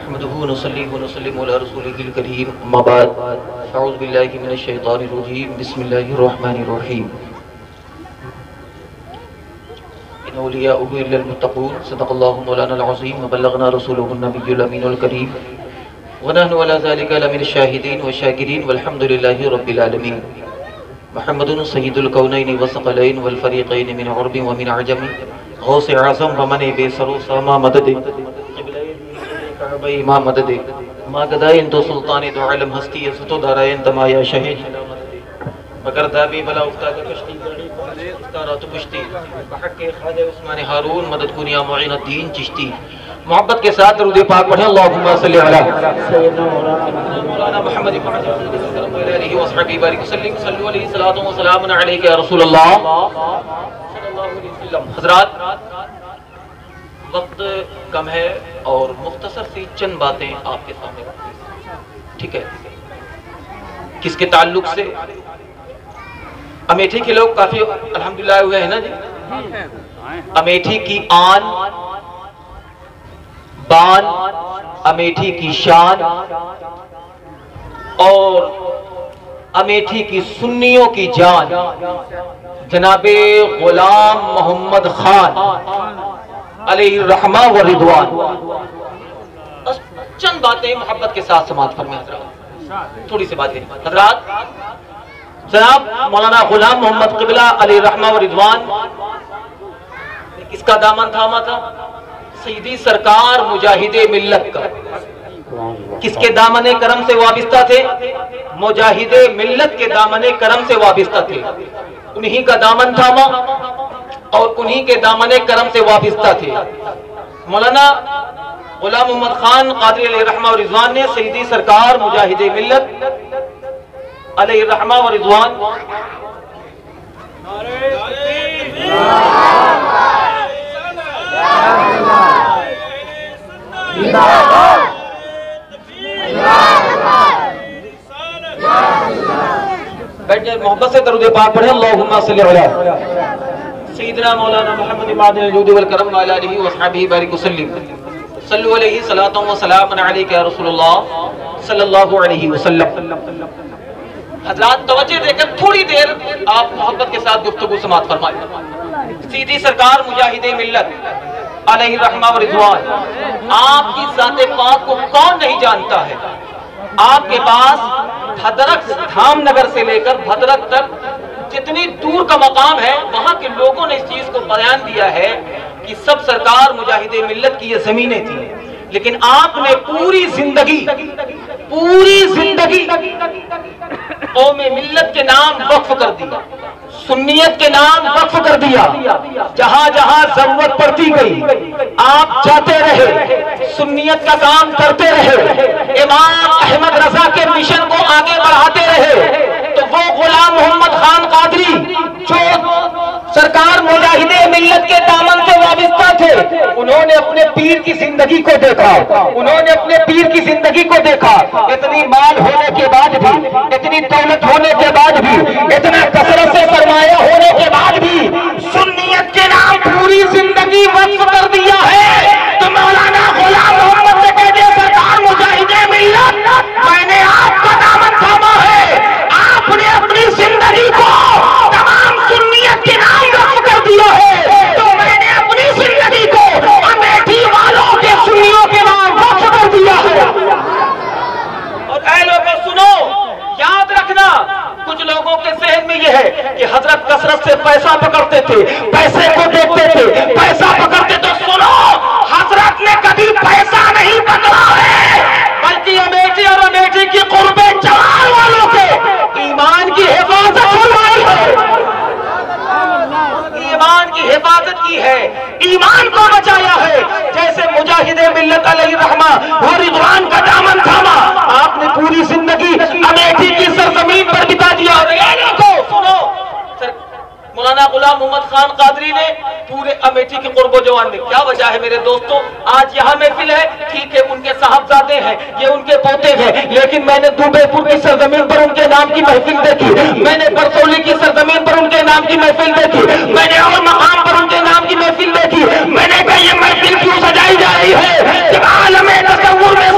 नहमदुहु व नसल्ली व नसल्लिमु अला रसूलिहिल करीम अम्मा बाद अऊज़ु बिल्लाहि मिनश शैतानिर रजीम बिस्मिल्लाहिर रहमानिर रहीम इन औलियाउहु इल्लल मुत्तक़ून सदक़ल्लाहु मौलानाल अज़ीम व बल्लगना रसूलुहुन नबियुल अमीनुल करीम व नहनु अला ज़ालिका लमिनश शाहिदीन व शाकिरीन वल्हम्दुलिल्लाहि रब्बिल आलमीन मुहम्मदुन सय्यिदुल कौनैनि व सकलैन वल फरीक़ैन मिन अरबिन व मिन अजम गौसे आज़म व मने बेसरो सामा मदद इमाम मदद मा गदाइन तो सुल्तान दो आलम हस्ती सतो दारायन तमाया शहीद मगर दाबी बला उफ्ता का कश्ती उफ्तारा तो कुश्ती बहक के ख्वाजा उस्मान हारून मदद कुनिया मुईनुद्दीन चिश्ती मोहब्बत के साथ दरूद पाक पढ़ें अल्लाहुम्मा सल्ली अला सय्यदना मौलाना मुहम्मद इब्न अलैहि वसल्लम बारिक वसल्लम सल्लु अलैहि सलातो व सलामुन अलैका या रसूल अल्लाह सल्लल्लाहु अलैहि वसल्लम। हज़रात, वक्त कम है और मुख्तसर सी चंद बातें आपके सामने रखनी, ठीक है। किसके ताल्लुक से? अमेठी के लोग काफी अल्हम्दुलिल्लाह हुए हैं ना जी। अमेठी की आन बान, अमेठी की शान और अमेठी की सुन्नियों की जान जनाबे गुलाम मोहम्मद खान अलैहि रहमा व रिदवान। चंद बातें मोहब्बत के साथ समाअत फरमाएं हज़रात, थोड़ी सी बातें हज़रात। जनाब मौलाना गुलाम मोहम्मद क़िबला अलैहि रहमा व रिदवान किसका दामन थामा था? सईदी सरकार मुजाहिदे मिल्लत का। किसके दामने करम से वाबिस्ता थे? मुजाहिदे मिल्लत के दामने करम से वाबिस्ता थे। उन्हीं का दामन थामा और उन्हीं के दामने करम से वाबिस्ता थे। मौलाना गुलाम मोहम्मद खान क़ादरी अलैहि रहमा व रिज़वान ने सईदी सरकार मुजाहिदे मिल्लत अलैहि रहमा व रिज़वान बैठ जाए, मोहब्बत से दरूद पाक पढ़े अल्लाहुम्मा सल्ली अला सय्यिदना मौलाना मुहम्मद मादिल जूद वल करम व अला आलिहि व अस्हाबिहि बारिक वसल्लम सल्लु अलैहि सलातो व सलामुन अलैका या रसूलुल्लाह सल्लल्लाहु अलैहि वसल्लम। हज़रात, तवज्जो देकर थोड़ी देर आप मोहब्बत के साथ गुफ्तगू समाअत फरमाइए। सीधी सरकार मुजाहिदे मिल्लत अलैहि रहमा व रिज़वान, आपकी ज़ाते पाक को कौन नहीं जानता है। आपके पास भद्रक धामनगर से लेकर भद्रक तक जितनी दूर का मकाम है वहां के लोगों ने इस चीज को बयान दिया है कि सब सरकार मुजाहिदे मिल्लत की ये जमीनें थी, लेकिन आपने पूरी जिंदगी कौमे मिल्लत के नाम वक्फ कर दिया, सुन्नियत के नाम वक्फ कर दिया। जहां जहां जरूरत पड़ती गई आप जाते रहे, सुन्नियत का काम करते रहे, इमाम अहमद रजा के मिशन को आगे बढ़ाते रहे। तो वो गुलाम मोहम्मद खान कादरी जो सरकार मुजाहिदे मिल्लत के दामन से वाबिस्ता थे, उन्होंने अपने पीर की जिंदगी को देखा, उन्होंने अपने पीर की जिंदगी को देखा। इतनी माल होने के बाद भी, इतनी दौलत होने के बाद भी, इतना कसरत से सरमाया होने के बाद भी सुन्नियत के नाम पूरी जिंदगी वक्फ कर दिया है। तो मौलाना गुलाम मोहम्मद से कहते सरकार मुजाहिदे मिल्लत, मैंने आपका दामन थामा है। आपने अपनी जिंदगी को तमाम सुन्नियत के नाम वक्फ कर दिया है, तो मैंने अपनी जिंदगी को अमेठी वालों के सुन्नियों के नाम वक्फ कर दिया है। और ऐ लोगों सुनो, याद रखना, कुछ लोगों के जहन में यह है कि हजरत कसरत से पैसा पकड़ते थे, पैसे को देखते थे, पैसा पकड़ते। तो सुनो, हजरत ने कभी पैसा नहीं पकड़ा है, बल्कि अमेठी और अमेठी की कुर्बे जवान वालों के ईमान की हिफाजत फरमाई है, ईमान की हिफाजत की है, ईमान को बचाया है। जैसे मुजाहिदे मिल्लत अलैहि रहमा व रिज़वान का दामन थामा, आपने पूरी जिंदगी अमेठी की सरजमीन पर बिता दिया। और ये देखो सुनो, मौलाना गुलाम मोहम्मद खान कादरी ने पूरे अमेठी के कुर्बो जवान में, क्या वजह है मेरे दोस्तों? आज यहाँ महफिल है, ठीक है, उनके साहबजादे हैं, ये उनके पोते हैं, लेकिन मैंने दुबेपुर की सरजमीन पर उनके नाम की महफिल देखी, मैंने बरसौली की सरजमीन पर उनके नाम की महफिल देखी, मैंने और मकाम पर उनके नाम की महफिल देखी। मैंने कहा ये महफिल क्यों सजाई जा रही है? जब आलम तसव्वुर में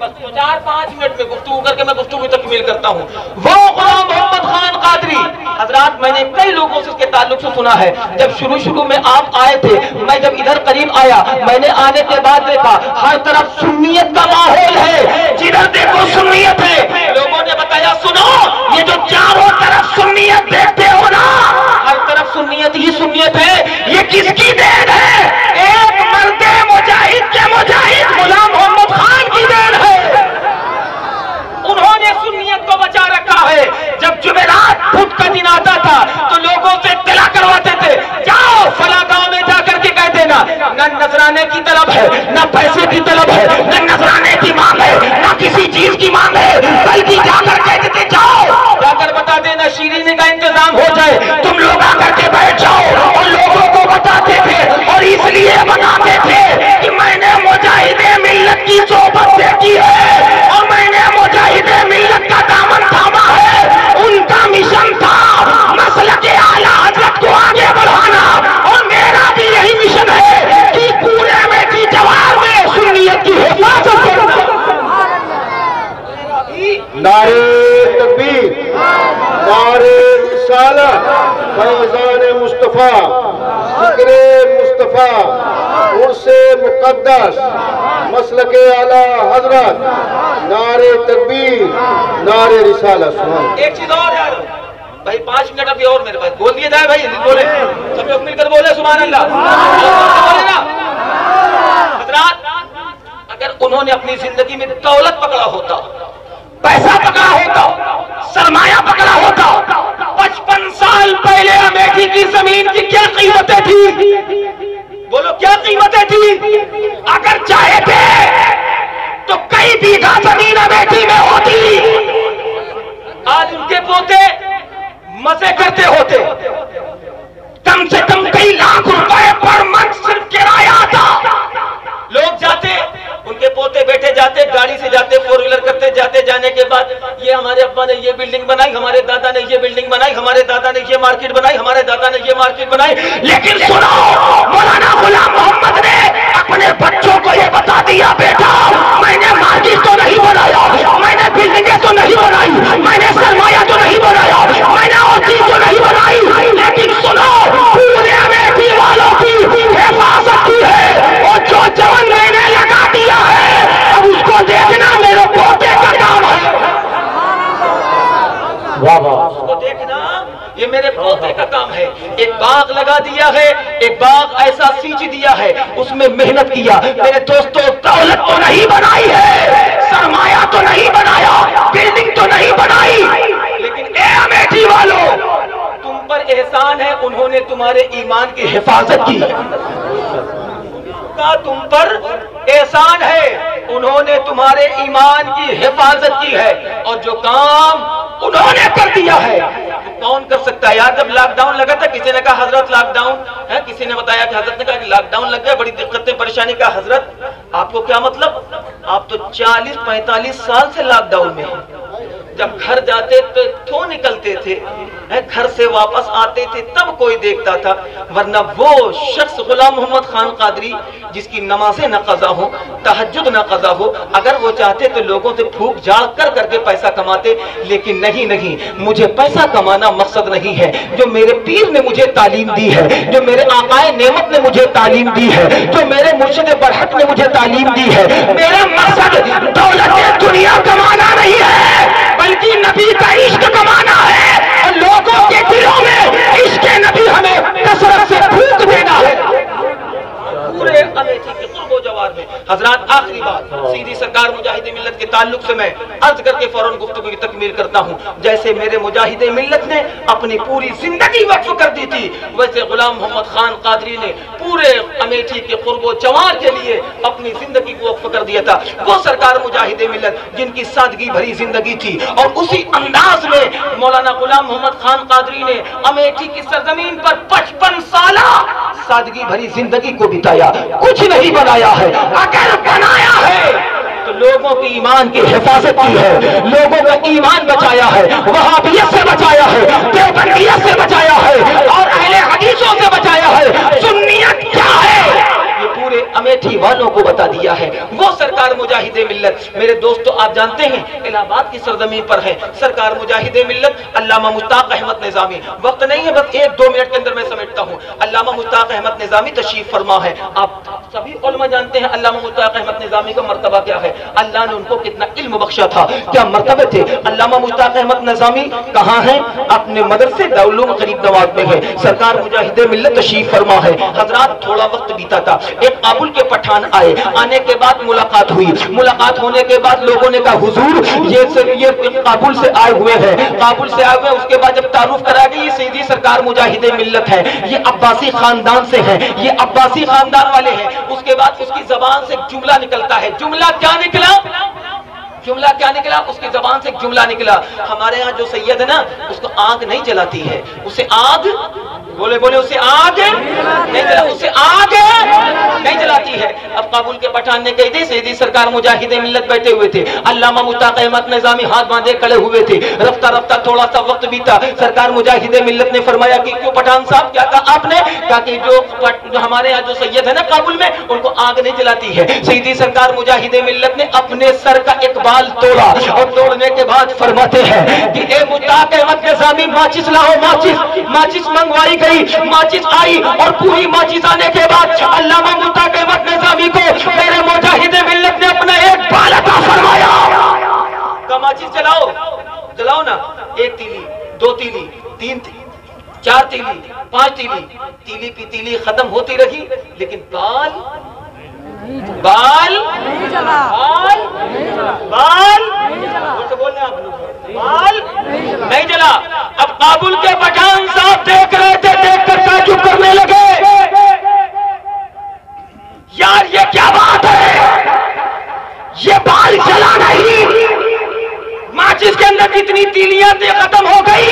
बस 4-5 मिनट में गुफ्तगू करके मैं गुफ्तगू की तकमील करता हूँ। वो गुलाम मोहम्मद खान कादरी हजरात, मैंने कई लोगों से इसके ताल्लुक से सुना है। जब शुरू में आप आए थे, मैं जब इधर करीब आया, मैंने आने के बाद देखा हर तरफ सुन्नियत का माहौल है, जिधर देखो सुन्नियत है। लोगों ने बताया सुनो, ये जो चारों तरफ सुन्नियत देखते हो ना, हर तरफ सुन्नियत ही सुन्नियत है। ये किसकी देन है? एक मर्दे मुजाहिद के मुजाहिद गुलाम मोहम्मद खान की देन है। उन्होंने सुन्नियत को बचा रखा है। जब जुमेरात खुद का दिन आता था तो लोगों से इत्तला करवाते थे, जाओ फला गांव में जाकर के कह देना, न नजराने की तलब है, न पैसे की तलब है, न नजराने की मांग है, न किसी चीज की मांग है, बल्कि जाकर कहते थे जाओ जाकर बता देना शीरीनी का इंतजाम हो जाए, तुम लोग आकर के बैठ जाओ। और लोगों को बताते थे और इसलिए बताते थे कि मैंने मुजाहिदे मिल्लत की सोबत देखी है और मैंने मुजाहिदे मिल्लत का दामन थामा है। उनका मिशन था मसलके आला हजरत को आगे बढ़ाना, और मेरा भी यही मिशन है कि पूरे में की जवार में सुन्नियत की हिफाजत करना। नारे तकबीर, नारे रिसालत, फैज़ान मुस्तफा, ज़िक्रे मुस्तफा, उर्से मुक़द्दस, मसलके आला हजरत, नारे तकबीर, नारे रिसालत। सुभान। एक चीज और यार भाई, 5 मिनट अभी और मेरे पास, बोल दिया जाए भाई, बोले सब लोग मिलकर बोले सुभान अल्लाह। बोले ना हजरात, अगर उन्होंने अपनी जिंदगी में दौलत पकड़ा होता, पैसा पकड़ा होता, सरमाया पकड़ा होता, 55 साल पहले अमेठी की जमीन की क्या कीमतें थी? बोलो क्या कीमतें थी? अगर चाहे थे तो कई बीघा जमीन अमेठी में होती। आज उनके पोते मजे करते होते, कम से कम कई लाख रुपए पर मंथ सिर्फ किराया था। लोग जाते, उनके पोते बैठे जाते, गाड़ी से जाते, 4 व्हीलर करते जाते, जाने के बाद ये हमारे अब्बा ने ये बिल्डिंग बनाई, हमारे दादा ने ये बिल्डिंग बनाई, हमारे दादा ने ये मार्केट बनाई, हमारे दादा ने ये मार्केट बनाई। लेकिन सुनो, मौलाना गुलाम मोहम्मद ने अपने बच्चों को ये बता दिया, बेटा मैंने मार्केट तो नहीं बनाया, मैंने बिल्डिंगें तो नहीं बनाई, मैंने सरमाया तो नहीं बनाया, मैंने और चीज तो नहीं बनाई, लेकिन सुनो पूरे अमेठी वालों की हिफाजत की है। और जो जवान मैंने लगा दिया है, अब उसको देखना मेरे पोते का काम है। वाह वाह, उसको देखना ये मेरे पोते का काम है। एक बाग लगा दिया है, एक बाग ऐसा सींच दिया है, उसमें मेहनत किया। मेरे दोस्तों, दौलत तो नहीं बनाई है, सरमाया तो नहीं बनाया, बिल्डिंग तो नहीं बनाई, लेकिन ए अमेठी वालों, तुम पर एहसान है, उन्होंने तुम्हारे ईमान की हिफाजत की है। का तुम पर एहसान है, उन्होंने तुम्हारे ईमान की हिफाजत की है। और जो काम उन्होंने कर दिया है तो कौन कर सकता है यार? जब लॉकडाउन लगा था, किसी ने कहा हजरत लॉकडाउन है, किसी ने बताया कि हजरत ने कहा कि लॉकडाउन लग गया, बड़ी दिक्कतें परेशानी का। हजरत आपको क्या मतलब? आप तो 40-45 साल से लॉकडाउन में हैं। जब घर जाते तो क्यों निकलते थे, घर से वापस आते थे तब कोई देखता था, वरना वो शख्स गुलाम मोहम्मद खान कादरी जिसकी नमाजें न कज़ा हो, तहज्जुद न कज़ा हो, अगर वो चाहते तो लोगों से फूक झाड़ कर करके पैसा कमाते। लेकिन नहीं नहीं, मुझे पैसा कमाना मकसद नहीं है। जो मेरे पीर ने मुझे तालीम दी है, जो मेरे आकाए नेमत ने मुझे तालीम दी है, जो मेरे मुर्शिद बरहक ने मुझे तालीम दी है, मेरा मकसद दौलत दुनिया कमाना नहीं है, बल्कि नबी का इश्क कमाना है। और लोगों के दिलों में इश्क नबी हमें कसरत से फूंक देना है। पूरे अमेठी के कुर्बो जवार में हजरात, आखिरी बात सीधी सरकार मुजाहिदे मिल्लत के ताल्लुक से मैं अर्ज करके फौरन गुफ्तगू की तकमील करता हूँ। जैसे मेरे मुजाहिदे मिल्लत ने अपनी पूरी जिंदगी वक्फ कर दी थी, वैसे गुलाम मोहम्मद खान कादरी ने पूरे अमेठी के कुर्बो जवार के लिए अपनी जिंदगी को वक्फ कर दिया था। वो सरकार मुजाहिदे मिल्लत जिनकी सादगी भरी जिंदगी थी, और उसी अंदाज में मौलाना गुलाम मोहम्मद खान कादरी ने अमेठी की सरजमीन पर 55 साल सादगी भरी जिंदगी को बिताया, कुछ नहीं बनाया है। अगर बनाया है तो लोगों की ईमान की हिफाजत की है, लोगों का ईमान बचाया है, वहाबियत से बचाया है, देवबंदियत से बचाया है, और अहले हदीसों से बचाया है। सुन्नियत क्या है ये पूरे अमेठी वालों को बता दिया है। वो सरकार मुजाहिदे मिल्लत। मेरे दोस्तों, आप जानते हैं इलाहाबाद की सरजमीन पर है सरकार मुजाहिदे मिल्लत अल्लामा मुश्ताक अहमद निजामी। वक्त नहीं है, बस 1-2 मिनट के अंदर मैं समेटता हूँ। अल्लामा मुश्ताक अहमद निजामी तशरीफ फरमा है। आप सभी उलमा जानते हैं अल्लामा मुश्ताक अहमद निजामी का मर्तबा क्या है, अल्लाह ने उनको कितना इल्म बख्शा था, क्या मर्तबे थे। अल्लामा मुश्ताक अहमद निजामी कहाँ है? अपने मदरसे दारुल उलूम करीब नवाज में है। सरकार मुजाहिदे मिल्लत तशरीफ फरमा है। हजरात, थोड़ा वक्त बीता था, एक काबुल के पठान आए। आने के बाद मुलाकात हुई। मुलाकात होने के बाद लोगों ने कहा हुजूर ये काबुल से आए हुए हैं, काबुल से आए हुए। उसके बाद जब तारुफ कराया गया, ये सैयदी सरकार मुजाहिदे मिल्लत है, ये अब्बासी खानदान से है, ये अब्बासी खानदान वाले हैं। उसके बाद उसकी जबान से एक जुमला निकलता है। जुमला क्या निकला? जुमला क्या निकला? उसकी जबान से एक जुमला निकला। हमारे यहाँ जो सैयद है ना, उसको आग नहीं जलाती है, उसे आग बोले बोले उसे आग नहीं जला, उसे आग नहीं जलाती है। अब काबुल के पठान ने कही थी, सैयदी सरकार मुजाहिदे मिल्लत बैठे हुए थे, अल्लामा मुश्ताक अहमद निजामी हाथ बांधे खड़े हुए थे। रफ्ता रफ्ता थोड़ा सा वक्त बीता। सरकार मुजाहिदे मिल्लत ने फरमाया कि क्यों पठान साहब, क्या कहा आपने? कहा कि जो हमारे यहाँ जो सैयद है ना काबुल में, उनको आग नहीं जलाती है। सैयदी सरकार मुजाहिदे मिल्लत ने अपने सर का एक बाल तोड़ा और तोड़ने के बाद फरमाते हैं कि ए मुश्ताक अहमद निजामी, माचिस लाओ। माचिस मंगवाई गई, माचिस आई और पूरी माचिस आने के बाद अल्लामा मुश्ताक अहमद निजामी को मेरे मुजाहिदे मिल्लत ने अपना एक बाल अता फरमाया। का माचिस जलाओ ना। 1 तीली, 2 तीली, 3 तीली, 4 तीली, 5 तीली, तीली की तीली खत्म होती रही, लेकिन बाल बोलने आप लोग, बाल नहीं जला। अब काबुल के पठान साहब देख रहे थे, देखकर ताज्जुब करने लगे, यार ये क्या बात है, ये बाल जला नहीं। माचिस के अंदर कितनी तीलियां थी खत्म हो गई,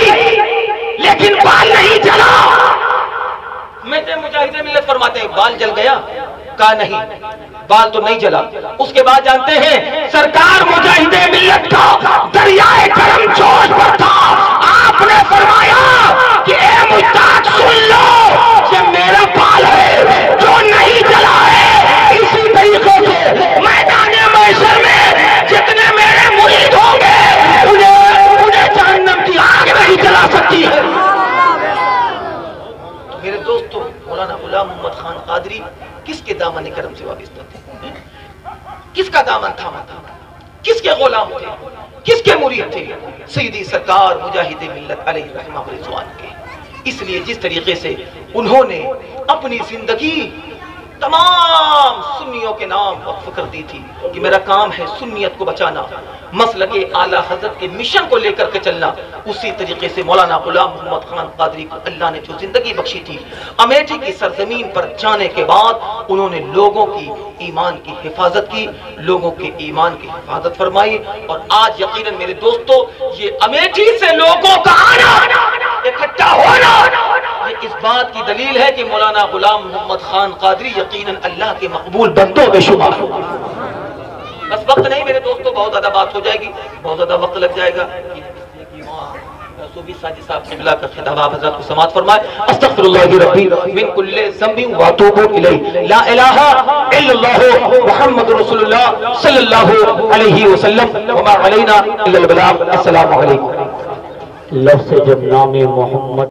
लेकिन बाल नहीं जला। मेरे मुजाहिदे मिल्लत फरमाते हैं बाल जल गया? कहा नहीं, बाल तो नहीं जला। उसके बाद जानते हैं सरकार मुजाहिदे मिल्लत का दरियाए करम जोश पर था। आपने फरमाया कि ए मुश्ताक सुन लो, ये मेरा बाल है जो नहीं जला है। इसी तरीके से मैदान महशर में जितने मेरे मुरीद होंगे, उन्हें जहन्नम की आग नहीं जला सकती है। तो मेरे दोस्तों, मौलाना गुलाम मोहम्मद खान कादरी किसके दामन करम से वाबिस्ता थे? किसका दामन थामा था? किसके गुलाम थे? किसके मुरीद थे? सैयदी सरकार मुजाहिदे मिल्लत अलैहि रहमा व रिज़वान के। इसलिए जिस तरीके से उन्होंने अपनी जिंदगी तमाम सुन्नियों के नाम वक्फ कर दी थी कि मेरा काम है सुन्नियत को बचाना, मसलके आला हजरत के मिशन को लेकर के चलना, उसी तरीके से मौलाना गुलाम मोहम्मद खान कादरी को अल्लाह ने जो जिंदगी बख्शी थी, अमेठी की सरजमीन पर जाने के बाद उन्होंने लोगों की ईमान की हिफाजत की, लोगों के ईमान की हिफाजत फरमाई। और आज यकीनन मेरे दोस्तों, ये अमेठी से लोगों का आना, इकट्ठा होना, ये इस बात की दलील है कि मौलाना गुलाम मोहम्मद खान कादरी यकीनन अल्लाह के मकबूल बंदों में शुमार हो। बस वक्त नहीं मेरे दोस्तों, बहुत ज्यादा बात हो जाएगी, बहुत ज्यादा वक्त लग जाएगा। साहब किबला का खिताब आप हज़रत को समाअत फरमाए। अस्तगफिरुल्लाह रब्बी मिन कुल्लि ज़ंबिन व अतूबु इलैहि, ला इलाहा इल्लल्लाह मुहम्मदुर रसूलुल्लाह सल्लल्लाहु अलैहि वसल्लम व मा अलैना इल्लल बलाग। अस्सलामु अलैकुम। लफ्ज़ जब नाम मोहम्मद